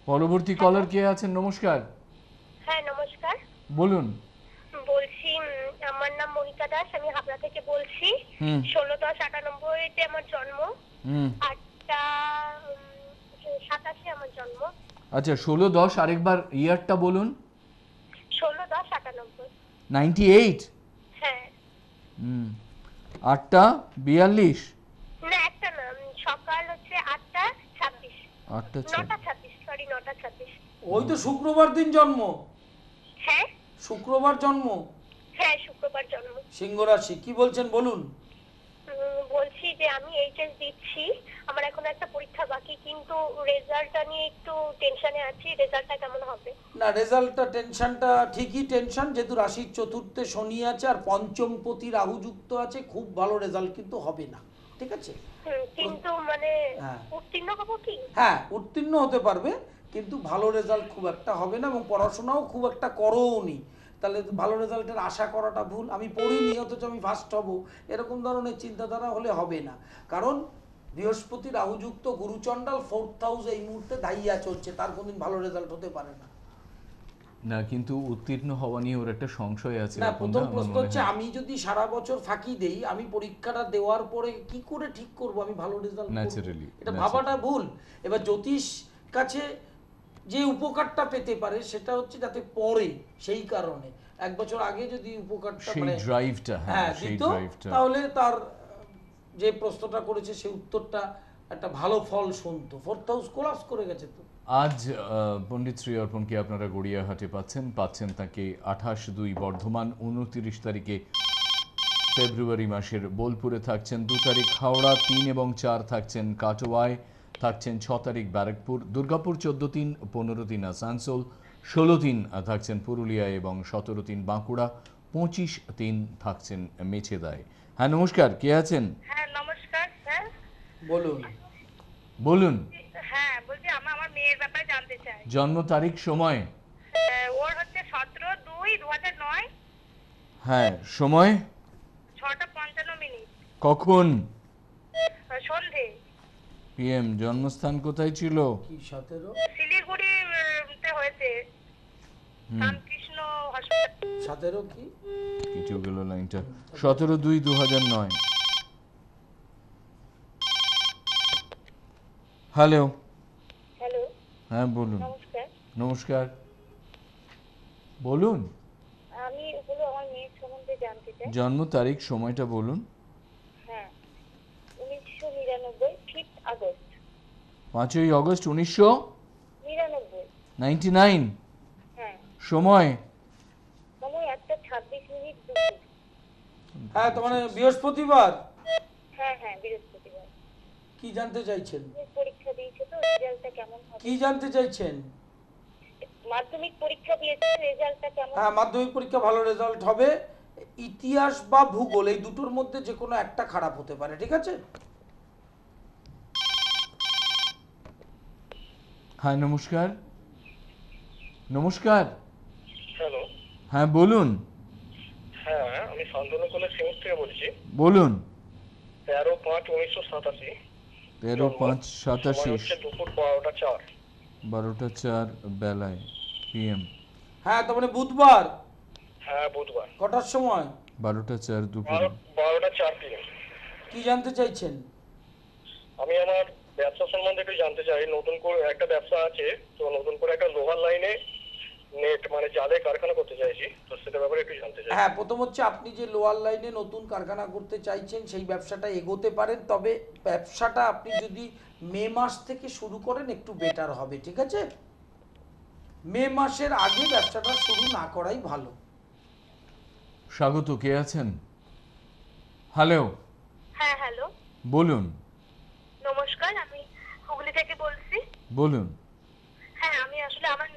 পরবর্তী কলার কে আছেন? নমস্কার, হ্যাঁ, নমস্কার। বলুন। বলছি আমার নাম মনিকা দাস, আমি হাবড়া থেকে বলছি। হুম। 16/10/98-এ আমার জন্ম। হুম। 8টা 87 আমার জন্ম। আচ্ছা, 16-10 আরেকবার ইয়ারটা বলুন। 16/10/98। 98। হ্যাঁ। হুম। 8টা 42। না, একটা না, সকাল হচ্ছে 8টা 26। 8টা 9টা 26, সরি, 9টা 26। ওই তো শুক্রবার দিন জন্ম, হ্যাঁ। শুক্রবার জন্ম, হ্যাঁ, শুক্রবার জন্ম। সিংহ রাশি। কি বলছেন বলুন। বলছি যে আমি এইচএস দিচ্ছি, আমার এখন একটা পরীক্ষা বাকি, কিন্তু রেজাল্টটা নিয়ে একটু টেনশনে আছি, রেজাল্টটা কেমন হবে? না, রেজাল্টটা টেনশনটা ঠিকই টেনশন, যেহেতু রাশির চতুর্থে শনি আছে আর পঞ্চমপতি রাহু যুক্ত আছে, খুব ভালো রেজাল্ট কিন্তু হবে না, ঠিক আছে? কিন্তু মানে হ্যাঁ। উত্তীর্ণ হবো কি? হ্যাঁ, উত্তীর্ণ হতে পারবে, কিন্তু ভালো রেজাল্ট খুব একটা হবে না, এবং পড়াশোনাও খুব একটা করোনি, তাহলে তো ভালো রেজাল্টের আশা করাটা ভুল। আমি পড়িনি অথচ আমি ফার্স্ট হব, এরকম ধরনের চিন্তাধারা হলে হবে না। কারণ বৃহস্পতি রাহুযুক্ত গুরুচণ্ডাল 4th হাউস এই মুহূর্তে দাইয়া চলছে, তার কোনদিন ভালো রেজাল্ট হতে পারে না। না, কিন্তু উত্তীর্ণ হওয়া নিয়ে ওর একটা সংশয় আছে। না, এখন প্রথম আমার প্রশ্ন মনে হচ্ছে, হয়। আমি যদি সারা বছর ফাঁকি দেই, আমি পরীক্ষাটা দেওয়ার পরে কি করে ঠিক করব আমি ভালো রেজাল্ট? Naturally, এটা ভাবাটা ভুল। এবার জ্যোতিষ কাছে যে উপকারটা পেতে পারে সেটা হচ্ছে যাতে পড়ে, সেই কারণে 1 বছর আগে যদি উপকারটা সেই মানে ড্রাইভটা, হ্যাঁ, সেই দিত, ড্রাইভটা। তাহলে তার যে প্রশ্নটা করেছে সেই উত্তরটা একটা ভালো ফল শুনতো। 4th হাউস কোলাপস করে গেছে তো। আজ পণ্ডিত শ্রী অর্পণকে আপনারা গড়িয়াহাটে পাচ্ছেন তাকে 28/2 বর্ধমান, 29 তারিখে ফেব্রুয়ারি মাসের বোলপুরে থাকছেন, 2 তারিখ হাওড়া, 3 এবং 4 থাকছেন কাটোয়ায়, থাকছেন 6 তারিখ ব্যারাকপুর, দুর্গাপুর 14/3, 15/3 আসানসোল, 16/3 থাকছেন পুরুলিয়ায় এবং 17/3 বাঁকুড়া, 25/3 থাকছেন মেছেদায়। হ্যাঁ, নমস্কার, কে আছেন? হ্যাঁ, নমস্কার স্যার। বলুন। বলুন। হ্যাঁ, বলছি আমার মেয়ের ব্যাপারে জানতে চাই। জন্ম তারিখ, সময়। ওর হচ্ছে 17/2/2009। হ্যাঁ, সময় 6টা 55 কখন? সন্ধে। পিএম। জন্মস্থান কোথায় ছিল? কি 17? শিলিগুড়িতে হয়েছে, রামকৃষ্ণ হসপিটাল। 17 কি? কিছু গেল লাইনটা। 17/2/2009। হ্যালো। হ্যালো, হ্যাঁ, বলুন। নমস্কার। নমস্কার, বলুন। আমি আমার মেয়ের সম্বন্ধে জানতে চাই। জন্ম তারিখ, সময়টা বলুন। হ্যাঁ, 1999, 5th আগস্ট। 5ই অগস্ট 1999। 99। হ্যাঁ। সময়? সময় 1টা 26 হ্যাঁ, তো মানে বৃহস্পতিবার। হ্যাঁ হ্যাঁ বৃহস্পতিবার। কি জানতে চাইছেন? পরীক্ষা দিয়েছে তো রেজাল্টটা কেমন হবে? কি জানতে চাইছেন? মাধ্যমিক পরীক্ষা দিয়েছে রেজাল্টটা কেমন? হ্যাঁ, মাধ্যমিক পরীক্ষা ভালো রেজাল্ট হবে। ইতিহাস বা ভূগোল এই দুটোর মধ্যে যে কোনো একটা খারাপ হতে পারে, ঠিক আছে? হ্যাঁ নমস্কার। নমস্কার। হ্যালো। হ্যাঁ বলুন। হ্যাঁ, আমি শান্তনু কলেজ সিঙ্গুর থেকে বলছি। বলুন। 13/5/1987। 13/5/87। সময় হচ্ছে দুপুর 12টা 4। 12টা 4 বেলায় PM। হ্যাঁ, তার মানে বুধবার। হ্যাঁ, বুধবার। কটার সময়? 12টা 4 দুপুরে। 12টা 4 PM। কি জানতে চাইছেন? আমি আমার ব্যবসা সম্বন্ধে একটু জানতে চাই। নতুন করে একটা ব্যবসা আছে, তো নতুন করে একটা লোহার লাইনে নেট মানে জালের কারখানা করতে চাইছি, তো সেটার ব্যাপারে একটু জানতে চাই। হ্যাঁ, প্রথম হচ্ছে আপনি যে লোয়ার লাইনে নতুন কারখানা করতে চাইছেন সেই ব্যবসাটা এগোতে পারেন, তবে ব্যবসাটা আপনি যদি মে মাস থেকে শুরু করেন একটু বেটার হবে, ঠিক আছে? মে মাসের আগে ব্যবসাটা শুরু না করাই ভালো। স্বাগত, কে আছেন? হ্যালো। হ্যাঁ হ্যালো, বলুন। নমস্কার, আমি হুগলি থেকে বলছি। বলুন। হ্যাঁ, আমি আসলে আমার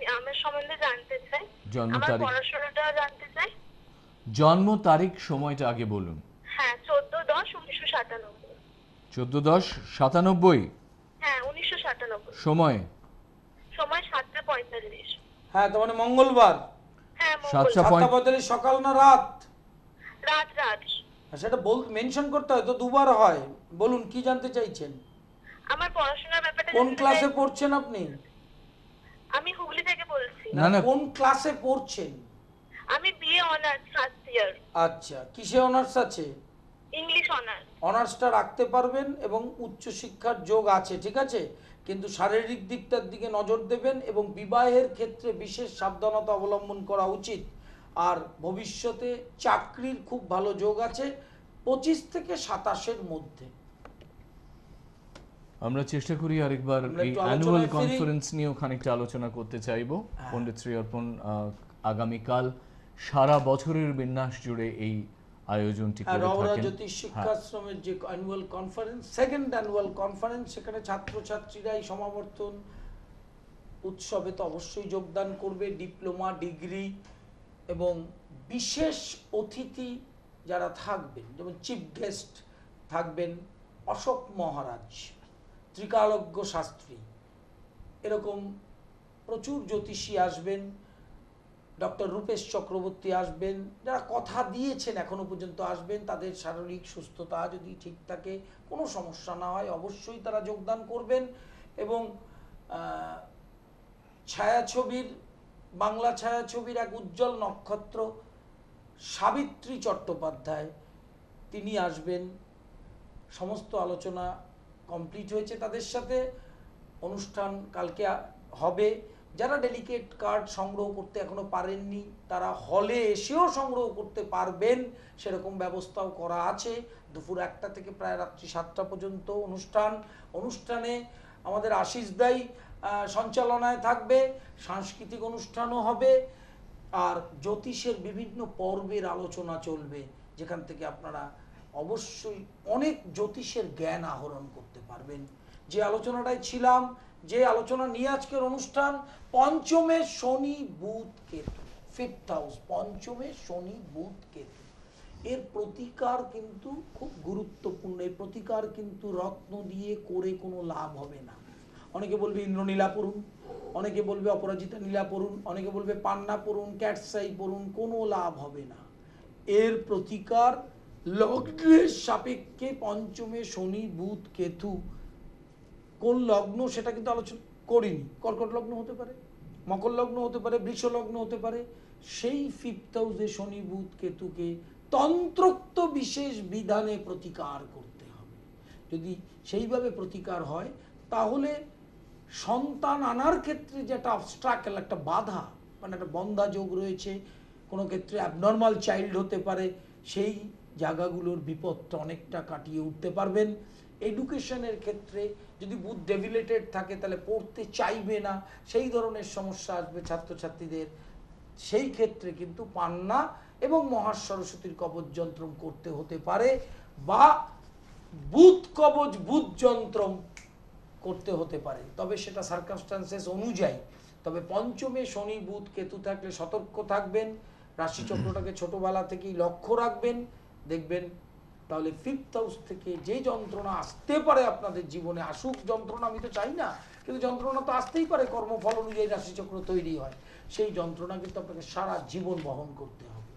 সম্বন্ধে জানতে চাই। জন্ম আমার তারিখ। পড়াশোনাটা জানতে চাই। জন্ম তারিখ সময়টা আগে বলুন। হ্যাঁ, 14/10/1997। 14/10/97। হ্যাঁ, 1997। সময়? সময় 7টা 45। হ্যাঁ, তার মানে মঙ্গলবার। হ্যাঁ, 7:45 সকাল না রাত? রাত। সেটা মেনশন করতে হয় তো, দুবার হয়। বলুন কি জানতে চাইছেন? আমার পড়াশোনার ব্যাপারটা কোন জানতে ক্লাসে চাই। পড়ছেন আপনি? আমি হুগলি থেকে বলছি। না, না। কোন ক্লাসে পড়ছেন? আমি বিএ অনার্স ফার্স্ট ইয়ার। আচ্ছা, কিসে অনার্স আছে? English honours. অনার্সটা রাখতে পারবেন এবং উচ্চশিক্ষার যোগ আছে, ঠিক আছে, কিন্তু শারীরিক দিকটার দিকে নজর দেবেন এবং বিবাহের ক্ষেত্রে বিশেষ সাবধানতা অবলম্বন করা উচিত। আর ভবিষ্যতে চাকরির খুব ভালো যোগ আছে 25 থেকে 27-এর মধ্যে। আমরা চেষ্টা করি আরেকবার আমরা এই একটু অ্যানুয়াল আলোচনায় ফিরি। কনফারেন্স নিয়েও খানিকটা আলোচনা করতে চাইবো। হ্যাঁ। পণ্ডিত শ্রী অর্পণ আগামীকাল সারা বছরের বিন্যাস জুড়ে এই আয়োজনটি আর করে রওরা থাকেন। জ্যোতিষ শিক্ষাশ্রমের যে annual conference, second annual conference, সেখানে ছাত্রছাত্রীরা এই সমাবর্তন উৎসবে তো অবশ্যই যোগদান করবে, ডিপ্লোমা, ডিগ্রি এবং বিশেষ অতিথি যারা থাকবেন, যেমন চিফ গেস্ট থাকবেন অশোক মহারাজ, ত্রিকালজ্ঞ শাস্ত্রী, এরকম প্রচুর জ্যোতিষী আসবেন, ডক্টর রূপেশ চক্রবর্তী আসবেন, যারা কথা দিয়েছেন এখনো পর্যন্ত আসবেন। তাদের শারীরিক সুস্থতা যদি ঠিক থাকে, কোনো সমস্যা না হয়, অবশ্যই তারা যোগদান করবেন। এবং ছায়াছবির, বাংলা ছায়াছবির এক উজ্জ্বল নক্ষত্র সাবিত্রী চট্টোপাধ্যায়, তিনি আসবেন। সমস্ত আলোচনা কমপ্লিট হয়েছে তাদের সাথে। অনুষ্ঠান কালকে হবে। যারা ডেলিকেট কার্ড সংগ্রহ করতে এখনো পারেননি তারা হলে এসেও সংগ্রহ করতে পারবেন, সেরকম ব্যবস্থাও করা আছে। দুপুর 1টা থেকে প্রায় রাত্রি 7টা পর্যন্ত অনুষ্ঠানে আমাদের আশিস দাই সঞ্চালনায় থাকবে, সাংস্কৃতিক অনুষ্ঠানও হবে, আর জ্যোতিষের বিভিন্ন পর্বের আলোচনা চলবে, যেখান থেকে আপনারা অবশ্যই অনেক জ্যোতিষের জ্ঞান আহরণ করতে পারবেন। যে আলোচনাটায় ছিলাম, যে আলোচনা নিয়ে আজকের অনুষ্ঠান, পঞ্চমে শনি বুধ কেতু, 5th হাউস, পঞ্চমে শনি বুধ কেতু, এর প্রতিকার কিন্তু খুব গুরুত্বপূর্ণ। এই প্রতিকার কিন্তু রত্ন দিয়ে করে কোনো লাভ হবে না। অনেকে বলবে ইন্দ্রনীলা পড়ুন, অনেকে বলবে অপরাজিতা নীলা পড়ুন, অনেকে বলবে পান্না পড়ুন, ক্যাটসাই পড়ুন, কোনো লাভ হবে না। এর প্রতিকার লগ্নের সাপেক্ষে পঞ্চমে শনি বুধ কেতু, কোন লগ্ন সেটা কিন্তু আলোচনা করিনি। কর্কট লগ্ন হতে পারে, মকর লগ্ন হতে পারে, বৃষ লগ্ন হতে পারে। সেই 5th হাউসে শনি বুধ কেতুকে তন্ত্রোক্ত বিশেষ বিধানে প্রতিকার করতে হবে। যদি সেইভাবে প্রতিকার হয় তাহলে সন্তান আনার ক্ষেত্রে যেটা অবস্ট্রাকল, একটা বাধা, মানে একটা বন্ধা যোগ রয়েছে, কোনো ক্ষেত্রে অ্যাবনর্মাল চাইল্ড হতে পারে, সেই জায়গাগুলোর বিপদটা অনেকটা কাটিয়ে উঠতে পারবেন। এডুকেশনের ক্ষেত্রে যদি বুধ ডেভিলেটেড থাকে তাহলে পড়তে চাইবে না, সেই ধরনের সমস্যা আসবে ছাত্রছাত্রীদের। সেই ক্ষেত্রে কিন্তু পান না, এবং মহাসরস্বতীর কবচ যন্ত্রম করতে হতে পারে, বা বুধ কবচ বুধ যন্ত্রম করতে হতে পারে, তবে সেটা সার্কামস্টান্সেস অনুযায়ী। তবে পঞ্চমে শনি বুধ কেতু থাকলে সতর্ক থাকবেন, রাশিচক্রটাকে ছোটবেলা থেকেই লক্ষ্য রাখবেন, দেখবেন তাহলে 5th হাউস থেকে যে যন্ত্রণা আসতে পারে আপনাদের জীবনে, আসুক যন্ত্রণা, আমি তো চাই না, কিন্তু যন্ত্রণা তো আসতেই পারে, কর্মফল অনুযায়ী রাশিচক্র তৈরি হয়, সেই যন্ত্রণা কিন্তু আপনাকে সারা জীবন বহন করতে হবে।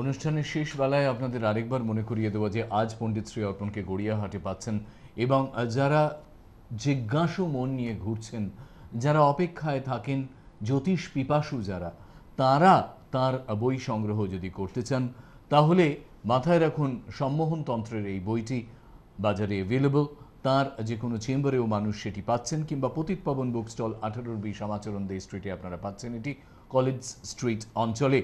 অনুষ্ঠানের শেষ বেলায় আপনাদের আরেকবার মনে করিয়ে দেওয়া যে আজ পণ্ডিত শ্রী অর্পণকে গড়িয়াহাটে পাচ্ছেন, এবং যারা জিজ্ঞাসু মন নিয়ে ঘুরছেন, যারা অপেক্ষায় থাকেন, জ্যোতিষ পিপাসু যারা, তারা তার বই সংগ্রহ যদি করতে চান, তাহলে মাথায় রাখুন সম্মোহন তন্ত্রের এই বইটি বাজারে অ্যাভেলেবল। তার যে কোনো চেম্বারেও মানুষ সেটি পাচ্ছেন, কিংবা পতিত পাবন বুক স্টল 18B সমাচরণ দে স্ট্রিটে আপনারা পাচ্ছেন এটি, কলেজ স্ট্রিট অঞ্চলে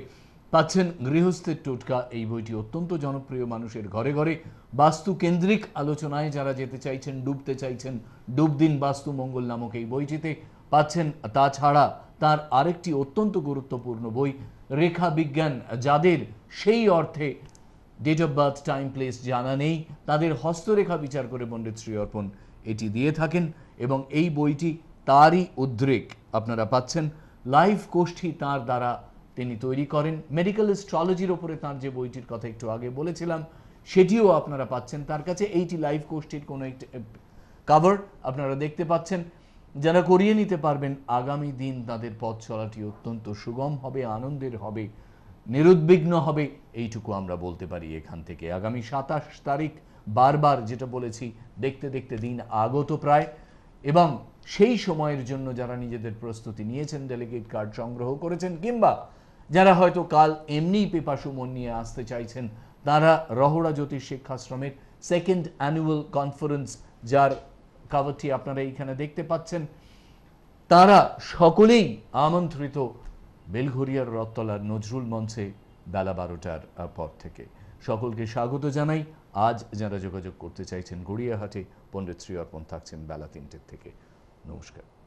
পাচ্ছেন গৃহস্থের টোটকা। এই বইটি অত্যন্ত জনপ্রিয়, মানুষের ঘরে ঘরে। বাস্তু কেন্দ্রিক আলোচনায় যারা যেতে চাইছেন, ডুবতে চাইছেন, ডুব দিন বাস্তু মঙ্গল নামক এই বইটিতে পাচ্ছেন। তাছাড়া তার আরেকটি অত্যন্ত গুরুত্বপূর্ণ বই, রেখা বিজ্ঞান, যাদের সেই অর্থে date of birth, time, place জানা নেই, তাদের হস্তরেখা বিচার করে পণ্ডিত শ্রী অর্পণ এটি দিয়ে থাকেন, এবং এই বইটি তারই উদ্রেক আপনারা পাচ্ছেন। লাইভ গোষ্ঠী তার দ্বারা তিনি তৈরি করেন। মেডিকেল অ্যাস্ট্রোলজির ওপরে তার যে বইটির কথা একটু আগে বলেছিলাম, সেটিও আপনারা পাচ্ছেন তার কাছে। এইটি লাইভ গোষ্ঠীর কোনো একটি কভার আপনারা দেখতে পাচ্ছেন। যারা করিয়ে নিতে পারবেন, আগামী দিন তাদের পথ চলাটি অত্যন্ত সুগম হবে, আনন্দের হবে, নিরুদ্বিগ্ন হবে, এইটুকু আমরা বলতে পারি এখান থেকে। আগামী 27 তারিখ, বারবার যেটা বলেছি, দেখতে দেখতে দিন আগত প্রায়, এবং সেই সময়ের জন্য যারা নিজেদের প্রস্তুতি নিয়েছেন, ডেলিগেট কার্ড সংগ্রহ করেছেন, কিংবা যারা হয়তো কাল এমনিই পিপাসু মন নিয়ে আসতে চাইছেন, তারা রহড়া জ্যোতিষ শিক্ষাশ্রমের 2nd অ্যানুয়াল কনফারেন্স, যার কাভারটি আপনারা এইখানে দেখতে পাচ্ছেন, তারা সকলেই আমন্ত্রিত বেলঘরিয়ার রথতলার নজরুল মঞ্চে বেলা 12টার পর থেকে। সকলকে স্বাগত জানাই। আজ যারা যোগাযোগ করতে চাইছেন, গড়িয়াহাটে পণ্ডিত শ্রী অর্পণ থাকছেন বেলা 3টে থেকে। নমস্কার।